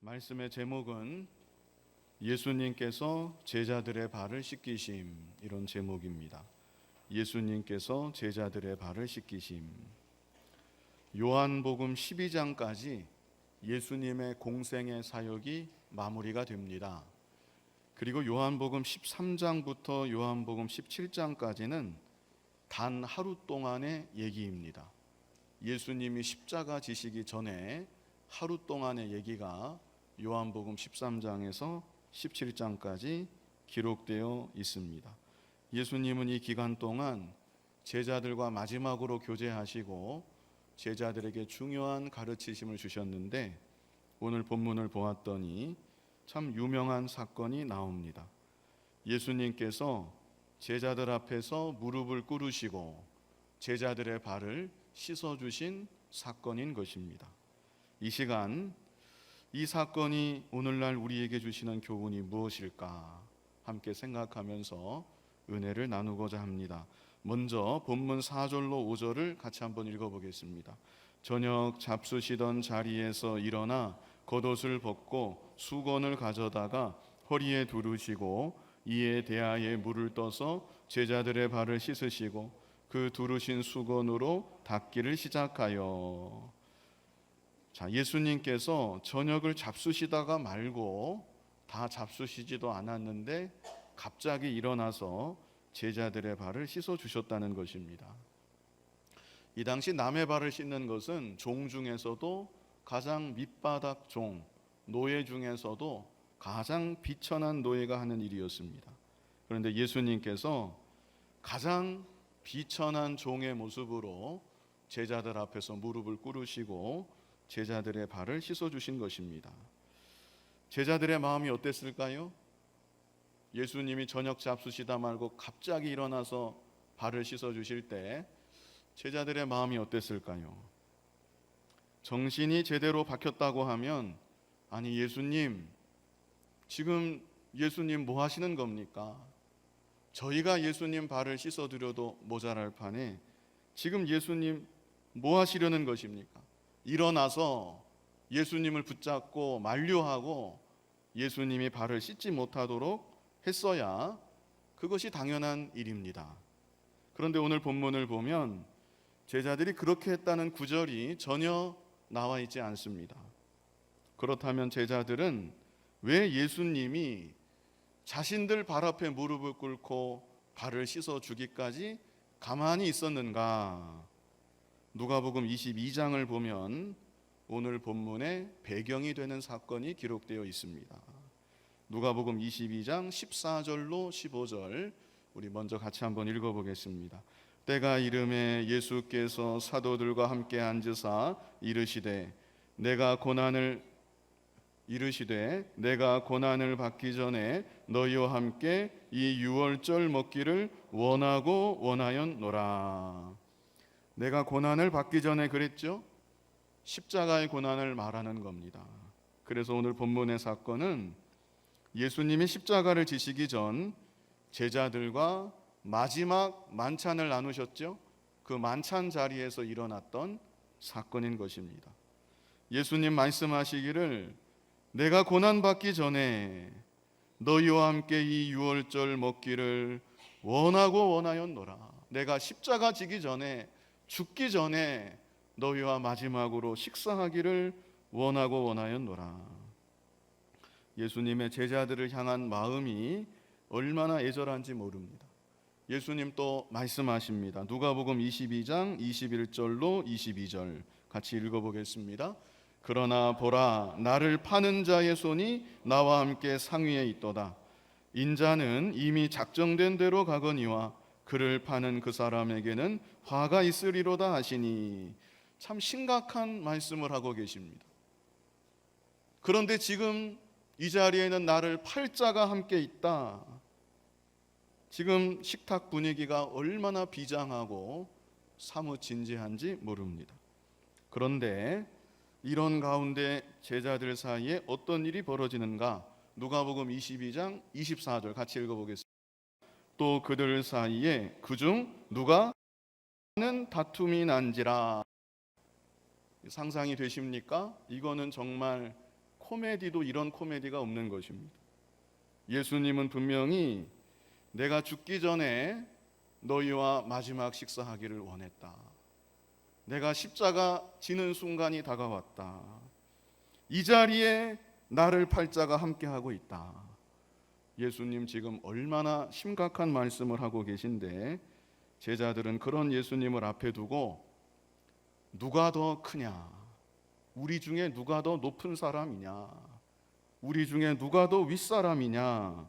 말씀의 제목은 예수님께서 제자들의 발을 씻기심, 이런 제목입니다. 예수님께서 제자들의 발을 씻기심. 요한복음 12장까지 예수님의 공생의 사역이 마무리가 됩니다. 그리고 요한복음 13장부터 요한복음 17장까지는 단 하루 동안의 얘기입니다. 예수님이 십자가 지시기 전에 하루 동안의 얘기가 요한복음 13장에서 17장까지 기록되어 있습니다. 예수님은 이 기간 동안 제자들과 마지막으로 교제하시고 제자들에게 중요한 가르치심을 주셨는데, 오늘 본문을 보았더니 참 유명한 사건이 나옵니다. 예수님께서 제자들 앞에서 무릎을 꿇으시고 제자들의 발을 씻어주신 사건인 것입니다. 이 시간 이 사건이 오늘날 우리에게 주시는 교훈이 무엇일까 함께 생각하면서 은혜를 나누고자 합니다. 먼저 본문 4절로 5절을 같이 한번 읽어보겠습니다. 저녁 잡수시던 자리에서 일어나 겉옷을 벗고 수건을 가져다가 허리에 두르시고 이에 대하에 물을 떠서 제자들의 발을 씻으시고 그 두르신 수건으로 닦기를 시작하여. 예수님께서 저녁을 잡수시다가 말고 다 잡수시지도 않았는데 갑자기 일어나서 제자들의 발을 씻어 주셨다는 것입니다. 이 당시 남의 발을 씻는 것은 종 중에서도 가장 밑바닥 종, 노예 중에서도 가장 비천한 노예가 하는 일이었습니다. 그런데 예수님께서 가장 비천한 종의 모습으로 제자들 앞에서 무릎을 꿇으시고 제자들의 발을 씻어주신 것입니다. 제자들의 마음이 어땠을까요? 예수님이 저녁 잡수시다 말고 갑자기 일어나서 발을 씻어주실 때 제자들의 마음이 어땠을까요? 정신이 제대로 박혔다고 하면, 아니 예수님, 지금 예수님 뭐 하시는 겁니까? 저희가 예수님 발을 씻어드려도 모자랄 판에 지금 예수님 뭐 하시려는 것입니까? 일어나서 예수님을 붙잡고 만류하고 예수님이 발을 씻지 못하도록 했어야 그것이 당연한 일입니다. 그런데 오늘 본문을 보면 제자들이 그렇게 했다는 구절이 전혀 나와 있지 않습니다. 그렇다면 제자들은 왜 예수님이 자신들 발 앞에 무릎을 꿇고 발을 씻어 주기까지 가만히 있었는가? 누가복음 22장을 보면 오늘 본문의 배경이 되는 사건이 기록되어 있습니다. 누가복음 22장 14절로 15절 우리 먼저 같이 한번 읽어보겠습니다. 때가 이름에 예수께서 사도들과 함께 앉으사 이르시되 내가 고난을 받기 전에 너희와 함께 이 유월절 먹기를 원하고 원하였노라. 내가 고난을 받기 전에 그랬죠? 십자가의 고난을 말하는 겁니다. 그래서 오늘 본문의 사건은 예수님이 십자가를 지시기 전 제자들과 마지막 만찬을 나누셨죠? 그 만찬 자리에서 일어났던 사건인 것입니다. 예수님 말씀하시기를 내가 고난 받기 전에 너희와 함께 이 유월절 먹기를 원하고 원하였노라. 내가 십자가 지기 전에, 죽기 전에 너희와 마지막으로 식사하기를 원하고 원하였노라. 예수님의 제자들을 향한 마음이 얼마나 애절한지 모릅니다. 예수님 또 말씀하십니다. 누가복음 22장 21절로 22절 같이 읽어보겠습니다. 그러나 보라, 나를 파는 자의 손이 나와 함께 상위에 있도다. 인자는 이미 작정된 대로 가거니와 그를 파는 그 사람에게는 화가 있으리로다 하시니. 참 심각한 말씀을 하고 계십니다. 그런데 지금 이 자리에는 나를 팔 자가 함께 있다. 지금 식탁 분위기가 얼마나 비장하고 사뭇 진지한지 모릅니다. 그런데 이런 가운데 제자들 사이에 어떤 일이 벌어지는가? 누가복음 22장 24절 같이 읽어보겠습니다. 또 그들 사이에 그중 누가 는 다툼이 난지라. 상상이 되십니까? 이거는 정말 코미디도 이런 코미디가 없는 것입니다. 예수님은 분명히 내가 죽기 전에 너희와 마지막 식사하기를 원했다. 내가 십자가 지는 순간이 다가왔다. 이 자리에 나를 팔자가 함께하고 있다. 예수님 지금 얼마나 심각한 말씀을 하고 계신데 제자들은 그런 예수님을 앞에 두고 누가 더 크냐? 우리 중에 누가 더 높은 사람이냐? 우리 중에 누가 더 윗사람이냐?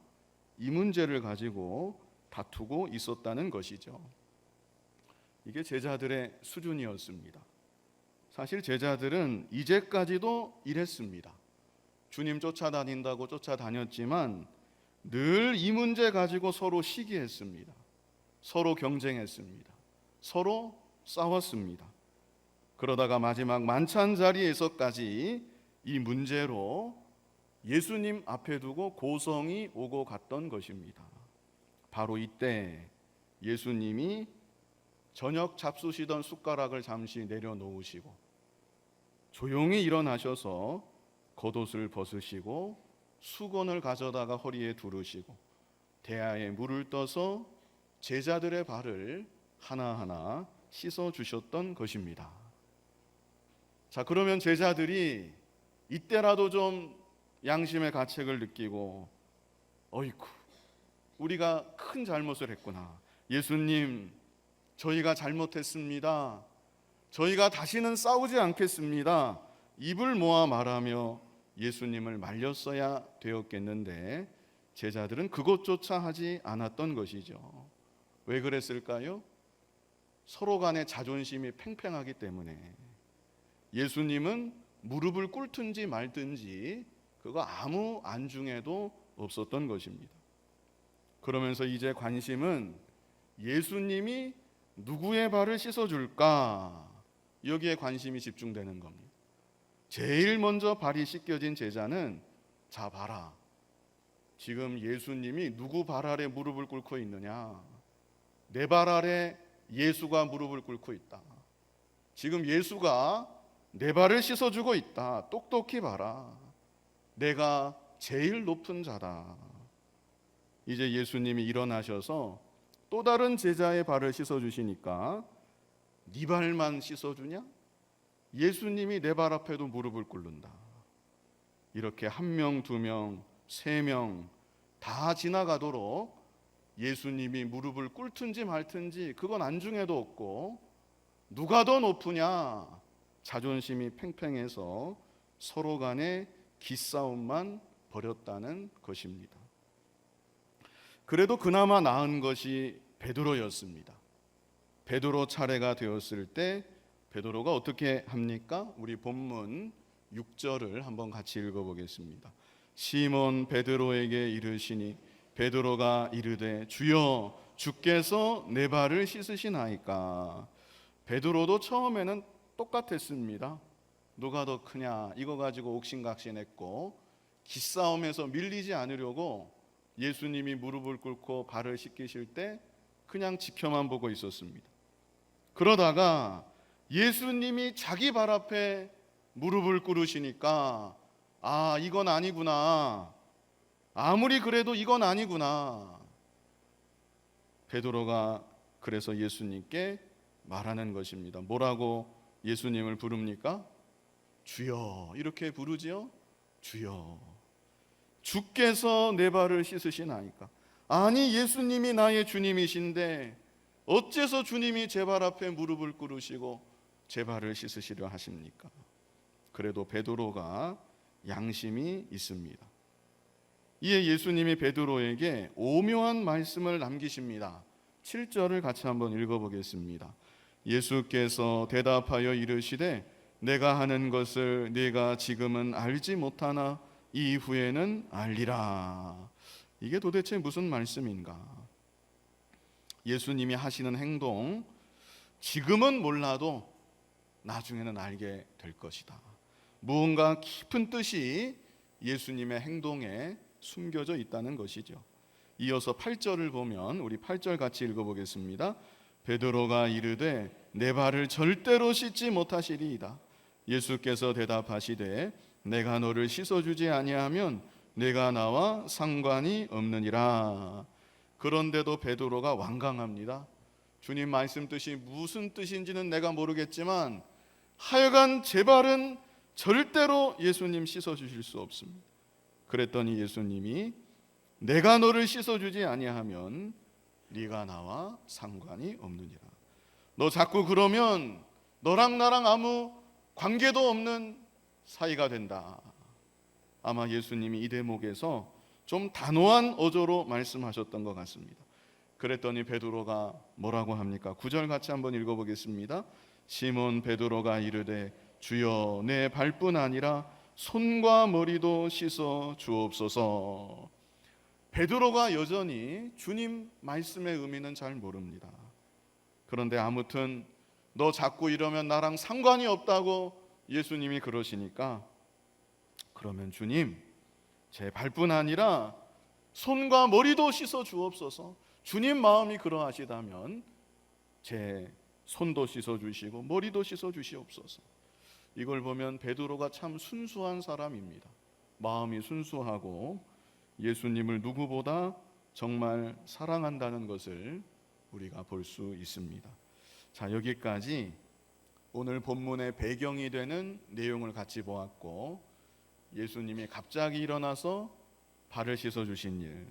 이 문제를 가지고 다투고 있었다는 것이죠. 이게 제자들의 수준이었습니다. 사실 제자들은 이제까지도 이랬습니다. 주님 쫓아다닌다고 쫓아다녔지만 늘 이 문제 가지고 서로 시기했습니다. 서로 경쟁했습니다. 서로 싸웠습니다. 그러다가 마지막 만찬 자리에서까지 이 문제로 예수님 앞에 두고 고성이 오고 갔던 것입니다. 바로 이때 예수님이 저녁 잡수시던 숟가락을 잠시 내려놓으시고 조용히 일어나셔서 겉옷을 벗으시고 수건을 가져다가 허리에 두르시고 대야에 물을 떠서 제자들의 발을 하나하나 씻어 주셨던 것입니다. 자, 그러면 제자들이 이때라도 좀 양심의 가책을 느끼고 어이쿠, 우리가 큰 잘못을 했구나. 예수님, 저희가 잘못했습니다. 저희가 다시는 싸우지 않겠습니다. 입을 모아 말하며 예수님을 말렸어야 되었겠는데 제자들은 그것조차 하지 않았던 것이죠. 왜 그랬을까요? 서로 간의 자존심이 팽팽하기 때문에. 예수님은 무릎을 꿇든지 말든지 그거 아무 안중에도 없었던 것입니다. 그러면서 이제 관심은 예수님이 누구의 발을 씻어줄까? 여기에 관심이 집중되는 겁니다. 제일 먼저 발이 씻겨진 제자는 자 봐라. 지금 예수님이 누구 발 아래 무릎을 꿇고 있느냐? 내 발 아래 예수가 무릎을 꿇고 있다. 지금 예수가 내 발을 씻어주고 있다. 똑똑히 봐라. 내가 제일 높은 자다. 이제 예수님이 일어나셔서 또 다른 제자의 발을 씻어주시니까 네 발만 씻어주냐? 예수님이 내 발 앞에도 무릎을 꿇는다. 이렇게 한 명, 두 명, 세 명 다 지나가도록 예수님이 무릎을 꿇든지 말든지 그건 안중에도 없고 누가 더 높으냐? 자존심이 팽팽해서 서로 간에 기싸움만 벌였다는 것입니다. 그래도 그나마 나은 것이 베드로였습니다. 베드로 차례가 되었을 때 베드로가 어떻게 합니까? 우리 본문 6절을 한번 같이 읽어보겠습니다. 시몬 베드로에게 이르시니 베드로가 이르되 주여 주께서 내 발을 씻으시나이까. 베드로도 처음에는 똑같았습니다. 누가 더 크냐 이거 가지고 옥신각신했고 기싸움에서 밀리지 않으려고 예수님이 무릎을 꿇고 발을 씻기실 때 그냥 지켜만 보고 있었습니다. 그러다가 예수님이 자기 발 앞에 무릎을 꿇으시니까 아, 이건 아니구나. 아무리 그래도 이건 아니구나. 베드로가 그래서 예수님께 말하는 것입니다. 뭐라고 예수님을 부릅니까? 주여 이렇게 부르지요. 주여 주께서 내 발을 씻으시나이까. 아니 예수님이 나의 주님이신데 어째서 주님이 제 발 앞에 무릎을 꿇으시고 제 발을 씻으시려 하십니까? 그래도 베드로가 양심이 있습니다. 이에 예수님이 베드로에게 오묘한 말씀을 남기십니다. 7절을 같이 한번 읽어보겠습니다. 예수께서 대답하여 이르시되 내가 하는 것을 네가 지금은 알지 못하나 이후에는 알리라. 이게 도대체 무슨 말씀인가? 예수님이 하시는 행동 지금은 몰라도 나중에는 알게 될 것이다. 무언가 깊은 뜻이 예수님의 행동에 숨겨져 있다는 것이죠. 이어서 8절을 보면 우리 8절 같이 읽어보겠습니다. 베드로가 이르되 내 발을 절대로 씻지 못하시리이다. 예수께서 대답하시되 내가 너를 씻어주지 아니하면 내가 나와 상관이 없느니라. 그런데도 베드로가 완강합니다. 주님 말씀 뜻이 무슨 뜻인지는 내가 모르겠지만 하여간 제 발은 절대로 예수님 씻어주실 수 없습니다. 그랬더니 예수님이 내가 너를 씻어주지 아니하면 네가 나와 상관이 없느니라. 너 자꾸 그러면 너랑 나랑 아무 관계도 없는 사이가 된다. 아마 예수님이 이 대목에서 좀 단호한 어조로 말씀하셨던 것 같습니다. 그랬더니 베드로가 뭐라고 합니까? 9절 같이 한번 읽어보겠습니다. 시몬 베드로가 이르되 주여 내 발뿐 아니라 손과 머리도 씻어 주옵소서. 베드로가 여전히 주님 말씀의 의미는 잘 모릅니다. 그런데 아무튼 너 자꾸 이러면 나랑 상관이 없다고 예수님이 그러시니까 그러면 주님 제 발뿐 아니라 손과 머리도 씻어 주옵소서. 주님 마음이 그러하시다면 제 손도 씻어 주시고 머리도 씻어 주시옵소서. 이걸 보면 베드로가 참 순수한 사람입니다. 마음이 순수하고 예수님을 누구보다 정말 사랑한다는 것을 우리가 볼 수 있습니다. 자, 여기까지 오늘 본문의 배경이 되는 내용을 같이 보았고, 예수님이 갑자기 일어나서 발을 씻어 주신 일,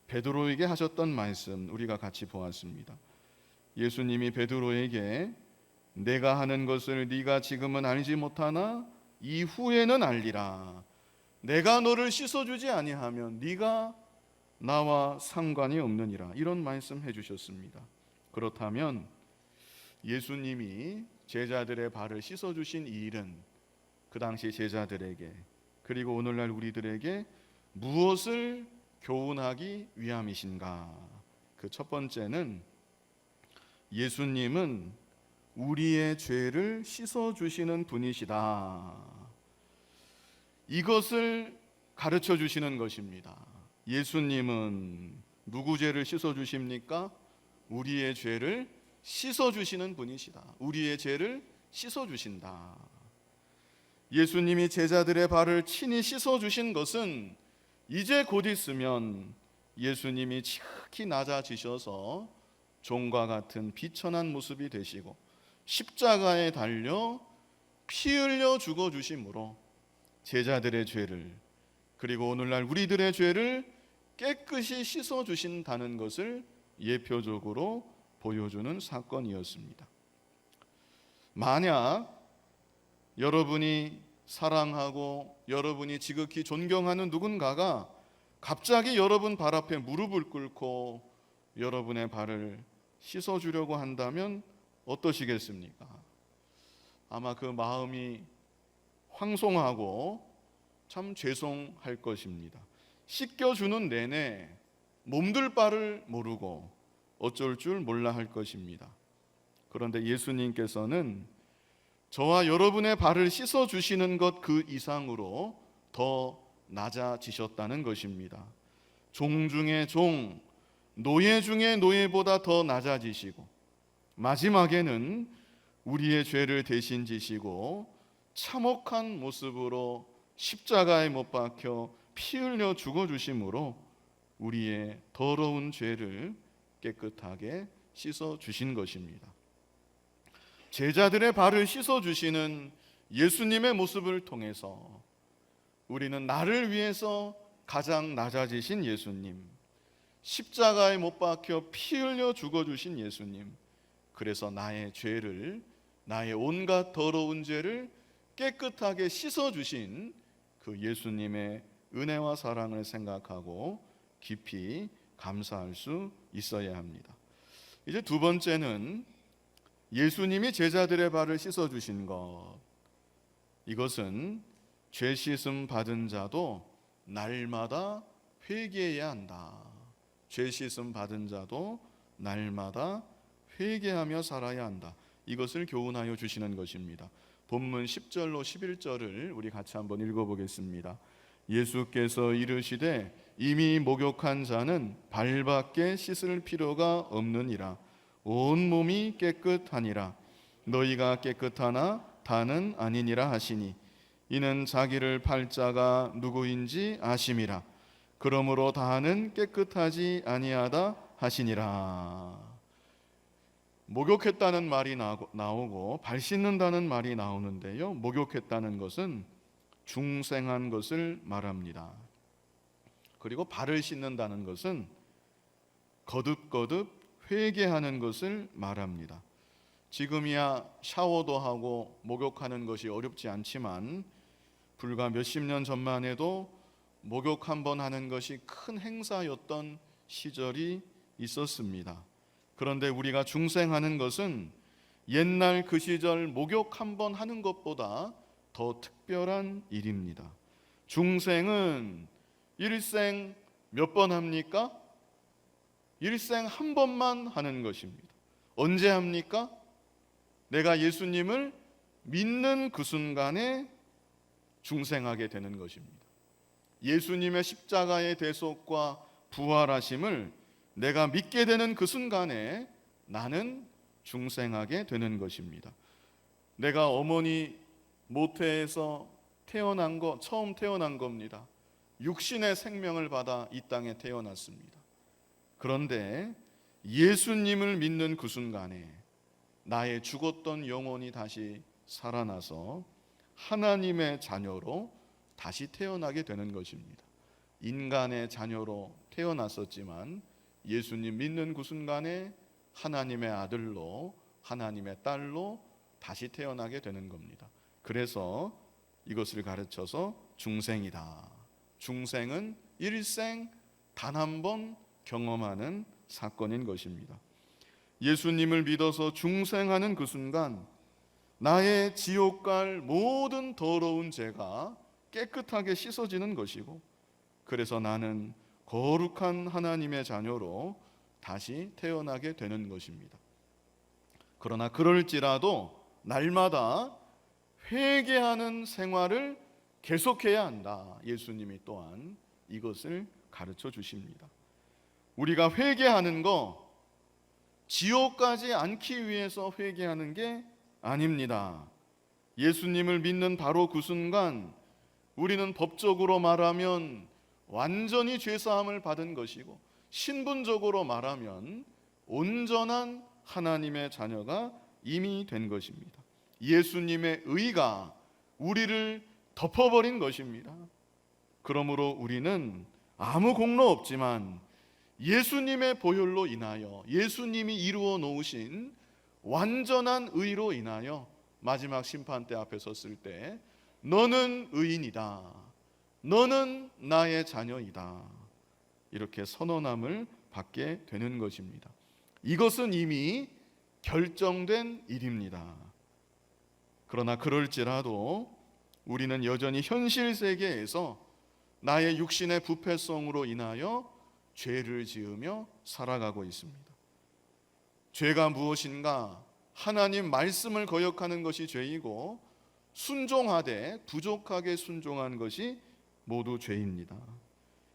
베드로에게 하셨던 말씀 우리가 같이 보았습니다. 예수님이 베드로에게 내가 하는 것을 네가 지금은 알지 못하나 이후에는 알리라. 내가 너를 씻어주지 아니하면 네가 나와 상관이 없느니라. 이런 말씀 해주셨습니다. 그렇다면 예수님이 제자들의 발을 씻어주신 이 일은 그 당시 제자들에게 그리고 오늘날 우리들에게 무엇을 교훈하기 위함이신가? 그 첫 번째는 예수님은 우리의 죄를 씻어주시는 분이시다. 이것을 가르쳐 주시는 것입니다. 예수님은 누구 죄를 씻어주십니까? 우리의 죄를 씻어주시는 분이시다. 우리의 죄를 씻어주신다. 예수님이 제자들의 발을 친히 씻어주신 것은 이제 곧 있으면 예수님이 지극히 낮아지셔서 종과 같은 비천한 모습이 되시고 십자가에 달려 피 흘려 죽어주심으로 제자들의 죄를 그리고 오늘날 우리들의 죄를 깨끗이 씻어주신다는 것을 예표적으로 보여주는 사건이었습니다. 만약 여러분이 사랑하고 여러분이 지극히 존경하는 누군가가 갑자기 여러분 발 앞에 무릎을 꿇고 여러분의 발을 씻어주려고 한다면 어떠시겠습니까? 아마 그 마음이 황송하고 참 죄송할 것입니다. 씻겨주는 내내 몸둘 바를 모르고 어쩔 줄 몰라 할 것입니다. 그런데 예수님께서는 저와 여러분의 발을 씻어주시는 것 그 이상으로 더 낮아지셨다는 것입니다. 종 중에 종, 노예 중에 노예보다 더 낮아지시고 마지막에는 우리의 죄를 대신 지시고 참혹한 모습으로 십자가에 못 박혀 피 흘려 죽어주심으로 우리의 더러운 죄를 깨끗하게 씻어주신 것입니다. 제자들의 발을 씻어주시는 예수님의 모습을 통해서 우리는 나를 위해서 가장 낮아지신 예수님, 십자가에 못 박혀 피 흘려 죽어주신 예수님, 그래서 나의 죄를, 나의 온갖 더러운 죄를 깨끗하게 씻어주신 그 예수님의 은혜와 사랑을 생각하고 깊이 감사할 수 있어야 합니다. 이제 두 번째는 예수님이 제자들의 발을 씻어주신 것, 이것은 죄 씻음 받은 자도 날마다 회개해야 한다. 죄 씻음 받은 자도 날마다 회개하며 살아야 한다. 이것을 교훈하여 주시는 것입니다. 본문 10절로 11절을 우리 같이 한번 읽어보겠습니다. 예수께서 이르시되 이미 목욕한 자는 발밖에 씻을 필요가 없느니라. 온 몸이 깨끗하니라. 너희가 깨끗하나 다는 아니니라 하시니 이는 자기를 팔 자가 누구인지 아심이라. 그러므로 다하는 깨끗하지 아니하다 하시니라. 목욕했다는 말이 나오고 발 씻는다는 말이 나오는데요, 목욕했다는 것은 중생한 것을 말합니다. 그리고 발을 씻는다는 것은 거듭거듭 회개하는 것을 말합니다. 지금이야 샤워도 하고 목욕하는 것이 어렵지 않지만 불과 몇십 년 전만 해도 목욕 한번 하는 것이 큰 행사였던 시절이 있었습니다. 그런데 우리가 중생하는 것은 옛날 그 시절 목욕 한번 하는 것보다 더 특별한 일입니다. 중생은 일생 몇 번 합니까? 일생 한 번만 하는 것입니다. 언제 합니까? 내가 예수님을 믿는 그 순간에 중생하게 되는 것입니다. 예수님의 십자가의 대속과 부활하심을 내가 믿게 되는 그 순간에 나는 중생하게 되는 것입니다. 내가 어머니 모태에서 태어난 거, 처음 태어난 겁니다. 육신의 생명을 받아 이 땅에 태어났습니다. 그런데 예수님을 믿는 그 순간에 나의 죽었던 영혼이 다시 살아나서 하나님의 자녀로 다시 태어나게 되는 것입니다. 인간의 자녀로 태어났었지만 예수님 믿는 그 순간에 하나님의 아들로, 하나님의 딸로 다시 태어나게 되는 겁니다. 그래서 이것을 가르쳐서 중생이다. 중생은 일생 단 한 번 경험하는 사건인 것입니다. 예수님을 믿어서 중생하는 그 순간 나의 지옥 갈 모든 더러운 죄가 깨끗하게 씻어지는 것이고, 그래서 나는 거룩한 하나님의 자녀로 다시 태어나게 되는 것입니다. 그러나 그럴지라도 날마다 회개하는 생활을 계속해야 한다. 예수님이 또한 이것을 가르쳐 주십니다. 우리가 회개하는 거 지옥 가지 않기 위해서 회개하는 게 아닙니다. 예수님을 믿는 바로 그 순간 우리는 법적으로 말하면 완전히 죄사함을 받은 것이고, 신분적으로 말하면 온전한 하나님의 자녀가 이미 된 것입니다. 예수님의 의가 우리를 덮어버린 것입니다. 그러므로 우리는 아무 공로 없지만 예수님의 보혈로 인하여, 예수님이 이루어 놓으신 완전한 의로 인하여 마지막 심판대 앞에 섰을 때 너는 의인이다, 너는 나의 자녀이다, 이렇게 선언함을 받게 되는 것입니다. 이것은 이미 결정된 일입니다. 그러나 그럴지라도 우리는 여전히 현실 세계에서 나의 육신의 부패성으로 인하여 죄를 지으며 살아가고 있습니다. 죄가 무엇인가? 하나님 말씀을 거역하는 것이 죄이고, 순종하되 부족하게 순종한 것이 모두 죄입니다.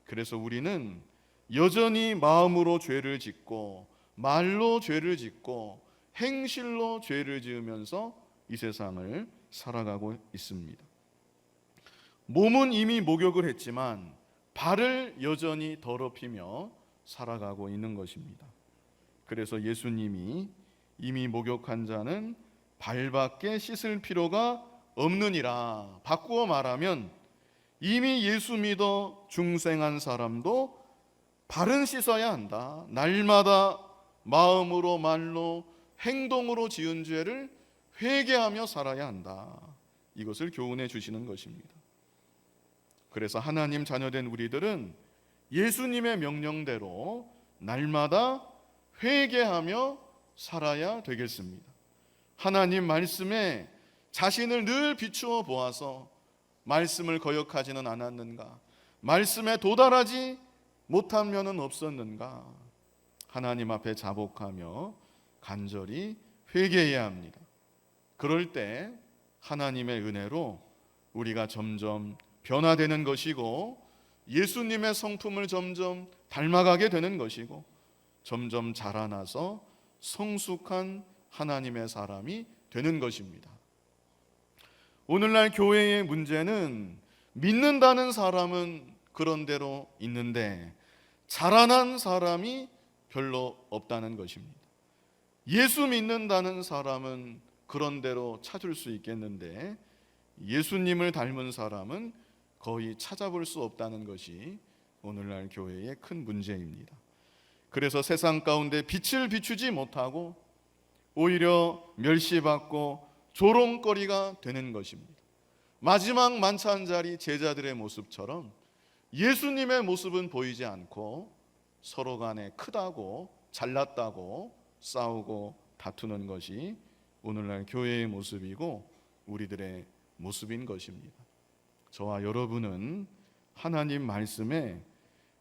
그래서 우리는 여전히 마음으로 죄를 짓고, 말로 죄를 짓고, 행실로 죄를 지으면서 이 세상을 살아가고 있습니다. 몸은 이미 목욕을 했지만 발을 여전히 더럽히며 살아가고 있는 것입니다. 그래서 예수님이 이미 목욕한 자는 발밖에 씻을 필요가 없느니라. 바꾸어 말하면 이미 예수 믿어 중생한 사람도 발은 씻어야 한다. 날마다 마음으로, 말로, 행동으로 지은 죄를 회개하며 살아야 한다. 이것을 교훈해 주시는 것입니다. 그래서 하나님 자녀된 우리들은 예수님의 명령대로 날마다 회개하며 살아야 되겠습니다. 하나님 말씀에 자신을 늘 비추어 보아서 말씀을 거역하지는 않았는가? 말씀에 도달하지 못한 면은 없었는가? 하나님 앞에 자복하며 간절히 회개해야 합니다. 그럴 때 하나님의 은혜로 우리가 점점 변화되는 것이고, 예수님의 성품을 점점 닮아가게 되는 것이고, 점점 자라나서 성숙한 하나님의 사람이 되는 것입니다. 오늘날 교회의 문제는 믿는다는 사람은 그런대로 있는데 자라난 사람이 별로 없다는 것입니다. 예수 믿는다는 사람은 그런대로 찾을 수 있겠는데 예수님을 닮은 사람은 거의 찾아볼 수 없다는 것이 오늘날 교회의 큰 문제입니다. 그래서 세상 가운데 빛을 비추지 못하고 오히려 멸시받고 조롱거리가 되는 것입니다. 마지막 만찬 자리 제자들의 모습처럼 예수님의 모습은 보이지 않고 서로 간에 크다고 잘났다고 싸우고 다투는 것이 오늘날 교회의 모습이고 우리들의 모습인 것입니다. 저와 여러분은 하나님 말씀에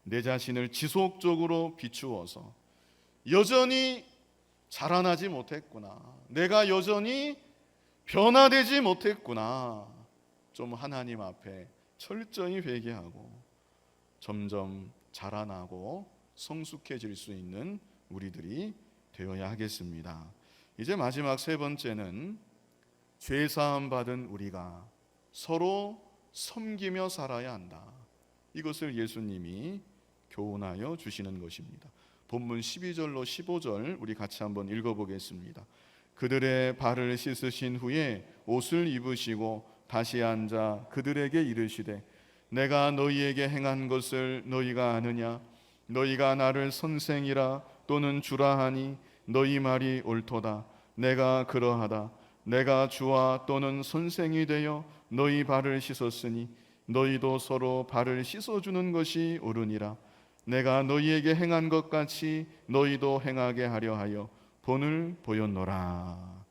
내 자신을 지속적으로 비추어서 여전히 자라나지 못했구나, 내가 여전히 변화되지 못했구나, 좀 하나님 앞에 철저히 회개하고 점점 자라나고 성숙해질 수 있는 우리들이 되어야 하겠습니다. 이제 마지막 세 번째는 죄사함 받은 우리가 서로 섬기며 살아야 한다. 이것을 예수님이 교훈하여 주시는 것입니다. 본문 12절로 15절 우리 같이 한번 읽어보겠습니다. 그들의 발을 씻으신 후에 옷을 입으시고 다시 앉아 그들에게 이르시되 내가 너희에게 행한 것을 너희가 아느냐? 너희가 나를 선생이라 또는 주라 하니 너희 말이 옳도다. 내가 그러하다. 내가 주와 또는 선생이 되어 너희 발을 씻었으니 너희도 서로 발을 씻어주는 것이 옳으니라. 내가 너희에게 행한 것 같이 너희도 행하게 하려 하여 본을 보였노라.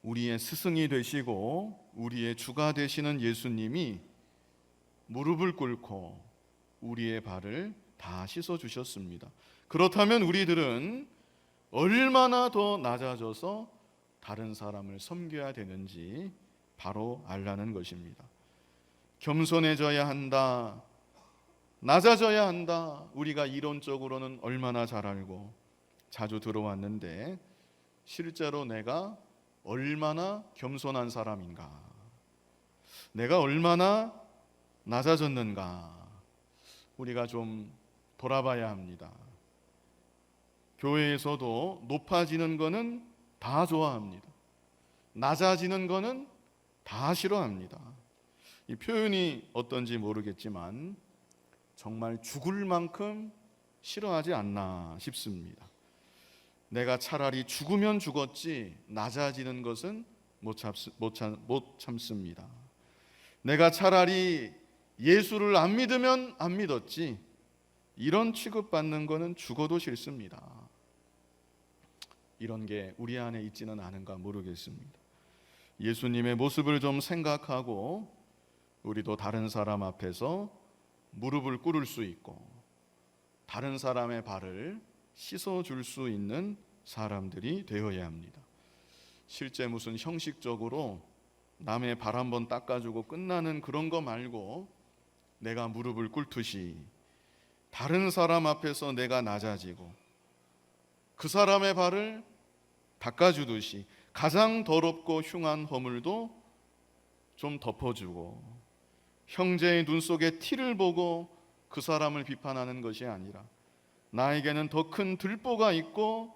우리의 스승이 되시고 우리의 주가 되시는 예수님이 무릎을 꿇고 우리의 발을 다 씻어주셨습니다. 그렇다면 우리들은 얼마나 더 낮아져서 다른 사람을 섬겨야 되는지 바로 알라는 것입니다. 겸손해져야 한다, 낮아져야 한다. 우리가 이론적으로는 얼마나 잘 알고 자주 들어왔는데 실제로 내가 얼마나 겸손한 사람인가, 내가 얼마나 낮아졌는가, 우리가 좀 돌아봐야 합니다. 교회에서도 높아지는 거는 다 좋아합니다. 낮아지는 거는 다 싫어합니다. 이 표현이 어떤지 모르겠지만 정말 죽을 만큼 싫어하지 않나 싶습니다. 내가 차라리 죽으면 죽었지 낮아지는 것은 못 참습니다. 내가 차라리 예수를 안 믿으면 안 믿었지 이런 취급받는 것은 죽어도 싫습니다. 이런 게 우리 안에 있지는 않은가 모르겠습니다. 예수님의 모습을 좀 생각하고 우리도 다른 사람 앞에서 무릎을 꿇을 수 있고 다른 사람의 발을 씻어줄 수 있는 사람들이 되어야 합니다. 실제 무슨 형식적으로 남의 발 한번 닦아주고 끝나는 그런 거 말고 내가 무릎을 꿇듯이 다른 사람 앞에서 내가 낮아지고 그 사람의 발을 닦아주듯이 가장 더럽고 흉한 허물도 좀 덮어주고 형제의 눈 속에 티를 보고 그 사람을 비판하는 것이 아니라 나에게는 더 큰 들보가 있고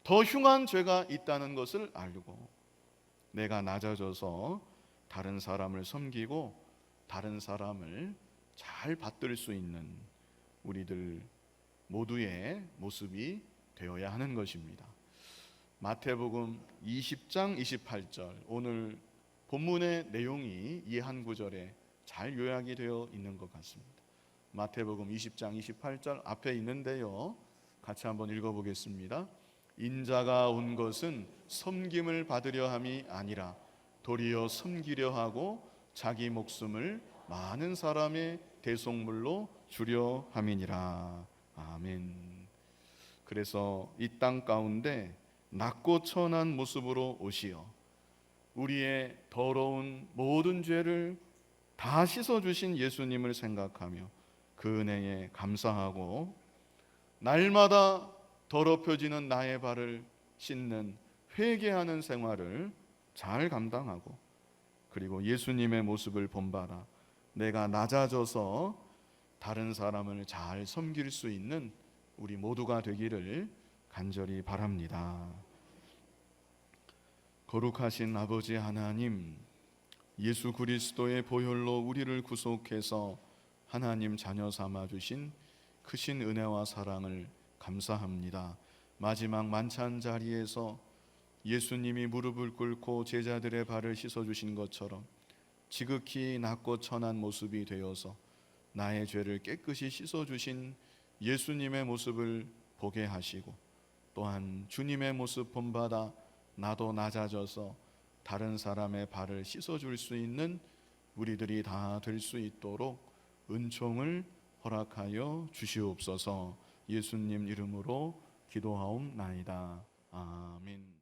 더 흉한 죄가 있다는 것을 알고 내가 낮아져서 다른 사람을 섬기고 다른 사람을 잘 받들 수 있는 우리들 모두의 모습이 되어야 하는 것입니다. 마태복음 20장 28절 오늘 본문의 내용이 이 한 구절에 잘 요약이 되어 있는 것 같습니다. 마태복음 20장 28절 앞에 있는데요, 같이 한번 읽어보겠습니다. 인자가 온 것은 섬김을 받으려 함이 아니라 도리어 섬기려 하고 자기 목숨을 많은 사람의 대속물로 주려 함이니라. 아멘. 그래서 이 땅 가운데 낮고 천한 모습으로 오시어 우리의 더러운 모든 죄를 다 씻어주신 예수님을 생각하며 그 은혜에 감사하고 날마다 더럽혀지는 나의 발을 씻는 회개하는 생활을 잘 감당하고 그리고 예수님의 모습을 본받아 내가 낮아져서 다른 사람을 잘 섬길 수 있는 우리 모두가 되기를 간절히 바랍니다. 거룩하신 아버지 하나님, 예수 그리스도의 보혈로 우리를 구속해서 하나님 자녀 삼아 주신 크신 은혜와 사랑을 감사합니다. 마지막 만찬 자리에서 예수님이 무릎을 꿇고 제자들의 발을 씻어 주신 것처럼 지극히 낮고 천한 모습이 되어서 나의 죄를 깨끗이 씻어 주신 예수님의 모습을 보게 하시고, 또한 주님의 모습 본받아 나도 낮아져서 다른 사람의 발을 씻어 줄 수 있는 우리들이 다 될 수 있도록 은총을 허락하여 주시옵소서. 예수님 이름으로 기도하옵나이다. 아멘.